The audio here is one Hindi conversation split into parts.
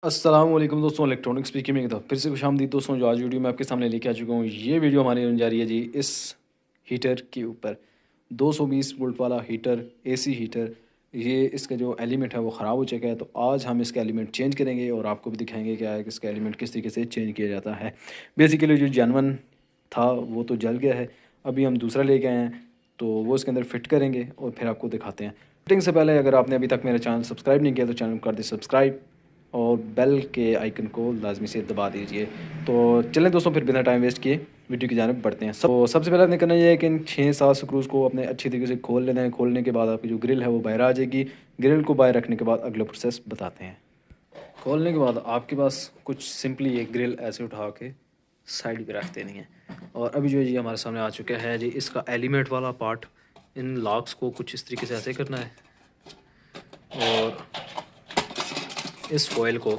अस्सलाम वालेकुम दोस्तों, इलेक्ट्रॉनिक्स स्पीकिंग में फिर से खुशामदीद दोस्तों। जो आज वीडियो मैं आपके सामने लेके आ चुका हूँ, ये वीडियो हमारी होने जा रही है जी इस हीटर के ऊपर। 220 वोल्ट वाला हीटर, एसी हीटर। ये इसका जो एलिमेंट है वो ख़राब हो चुका है, तो आज हम इसका एलिमेंट चेंज करेंगे और आपको भी दिखाएंगे क्या है कि इसका एलिमेंट किस तरीके से चेंज किया जाता है। बेसिकली जो जेनवन था वो तो जल गया है, अभी हम दूसरा लेके आए हैं, तो वो इसके अंदर फिट करेंगे और फिर आपको दिखाते हैं। फिटिंग से पहले अगर आपने अभी तक मेरा चैनल सब्सक्राइब नहीं किया तो चैनल कर दे सब्सक्राइब और बेल के आइकन को लाजमी से दबा दीजिए। तो चलें दोस्तों, फिर बिना टाइम वेस्ट किए वीडियो की जानिब बढ़ते हैं। सबसे पहले आपने करना ये है कि इन 6-7 स्क्रूज़ को अपने अच्छी तरीके से खोल लेना है। खोलने के बाद आपकी जो ग्रिल है वो बाहर आ जाएगी। ग्रिल को बाहर रखने के बाद अगला प्रोसेस बताते हैं। खोलने के बाद आपके पास कुछ सिंपली ये ग्रिल ऐसे उठा के साइड पे रख देनी है। और अभी जो है जी हमारे सामने आ चुका है जी इसका एलिमेंट वाला पार्ट। इन लॉक्स को कुछ इस तरीके से ऐसे करना है और इस फॉइल को,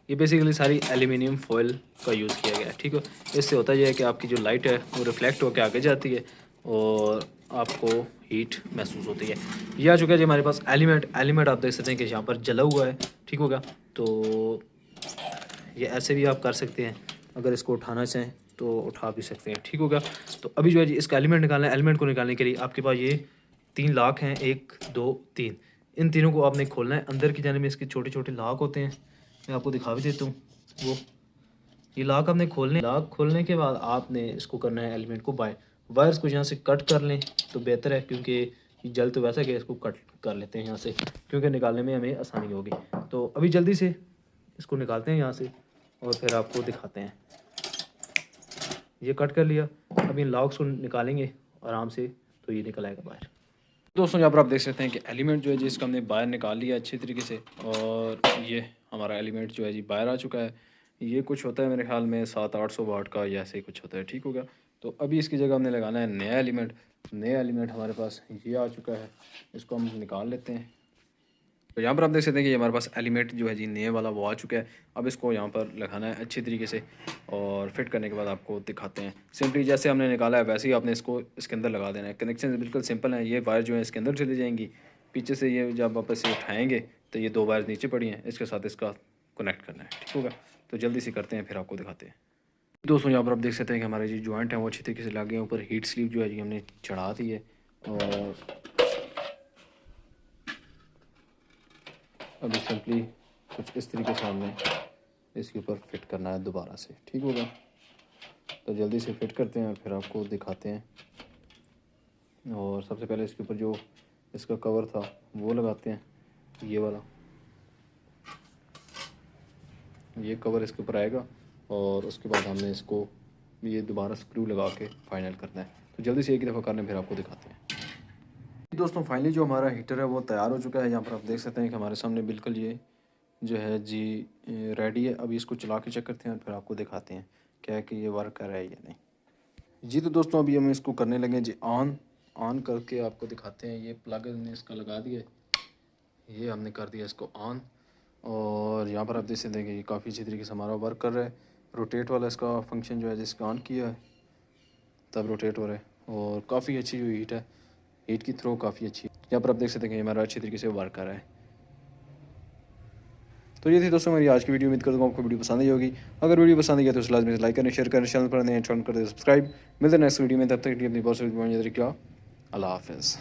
ये बेसिकली सारी एल्यूमिनियम फॉइल का यूज़ किया गया है, ठीक है। इससे होता यह है कि आपकी जो लाइट है वो रिफ्लेक्ट होकर आगे जाती है और आपको हीट महसूस होती है। यह आ चुका है जी हमारे पास एलिमेंट आप देख सकते हैं कि यहाँ पर जला हुआ है, ठीक होगा। तो ये ऐसे भी आप कर सकते हैं, अगर इसको उठाना चाहें तो उठा भी सकते हैं, ठीक होगा। तो अभी जो है जी इसका एलिमेंट निकालना है। एलिमेंट को निकालने के लिए आपके पास ये 3 लॉक हैं, 1 2 3। इन तीनों को आपने खोलना है। अंदर की जाने में इसके छोटे छोटे लॉक होते हैं, मैं आपको दिखा भी देता हूँ। वो ये लॉक आपने लॉक खोलने के बाद आपने इसको करना है एलिमेंट को वायर्स को यहाँ से कट कर लें तो बेहतर है, क्योंकि ये जल तो वैसा कि इसको कट कर लेते हैं यहाँ से, क्योंकि निकालने में हमें आसानी होगी। तो अभी जल्दी से इसको निकालते हैं यहाँ से और फिर आपको दिखाते हैं। ये कट कर लिया, अब इन लॉक्स को निकालेंगे आराम से, तो ये निकल आएगा बाहर। दोस्तों यहाँ पर आप देख सकते हैं कि एलिमेंट जो है जी इसका हमने बाहर निकाल लिया अच्छे तरीके से, और ये हमारा एलिमेंट जो है जी बाहर आ चुका है। ये कुछ होता है मेरे ख्याल में 700-800 वाट का या ऐसे कुछ होता है, ठीक होगा। तो अभी इसकी जगह हमने लगाना है नया एलिमेंट। नया एलिमेंट हमारे पास ये आ चुका है, इसको हम निकाल लेते हैं। तो यहाँ पर आप देख सकते हैं कि हमारे पास एलिमेंट जो है जी नए वाला वो आ चुका है। अब इसको यहाँ पर लगाना है अच्छी तरीके से और फिट करने के बाद आपको दिखाते हैं। सिंपली जैसे हमने निकाला है वैसे ही आपने इसको इसके अंदर लगा देना है। कनेक्शन बिल्कुल सिंपल है। ये वायर जो है इसके अंदर चली जाएंगी, पीछे से ये जब वापस से उठाएँगे तो ये 2 वायर नीचे पड़ी हैं, इसके साथ इसका कनेक्ट करना है, ठीक होगा। तो जल्दी से करते हैं, फिर आपको दिखाते हैं। दोस्तों यहाँ पर आप देख सकते हैं कि हमारे जो जॉइंट हैं वो अच्छी तरीके से लग गए हैं। ऊपर हीट स्लीव जो है जी हमने चढ़ा दी है और अभी सिंपली कुछ इस तरीके से हमने इसके ऊपर फिट करना है दोबारा से, ठीक होगा। तो जल्दी से फिट करते हैं फिर आपको दिखाते हैं। और सबसे पहले इसके ऊपर जो इसका कवर था वो लगाते हैं, ये वाला। ये कवर इसके ऊपर आएगा और उसके बाद हमने इसको ये दोबारा स्क्रू लगा के फाइनल करना है। तो जल्दी से एक ही दफ़ा करने फिर आपको दिखाते हैं। दोस्तों फाइनली जो हमारा हीटर है वो तैयार हो चुका है। यहाँ पर आप देख सकते हैं कि हमारे सामने बिल्कुल ये जो है जी रेडी है। अभी इसको चला के चेक करते हैं और फिर आपको दिखाते हैं क्या है कि ये वर्क कर रहा है या नहीं। जी तो दोस्तों अभी हम इसको करने लगे जी ऑन करके आपको दिखाते हैं। ये प्लग हमने इसका लगा दिया, ये हमने कर दिया इसको ऑन। और यहाँ पर आप देख सकते हैं कि ये काफ़ी अच्छी तरीके से हमारा वर्क कर रहा है। रोटेट वाला इसका फंक्शन जो है जिसका ऑन किया है तब रोटेट हो रहा है और काफ़ी अच्छी जो हीट है, हीट की थ्रो काफ़ी अच्छी है। यहाँ पर आप देख सकते हैं कि हमारा अच्छी तरीके से वर्क कर रहा है। तो ये थी दोस्तों मेरी आज की वीडियो। उम्मीद करता हूँ आपको वीडियो पसंद आई होगी। अगर वीडियो पसंद आई है तो उस लाजमी से लाइक करें, शेयर करें, चैनल पर नए कर दें सब्सक्राइब। मिलते हैं नेक्स्ट वीडियो में, तब तक अपनी बहुत सारी अल्लाह हाफ़िज़।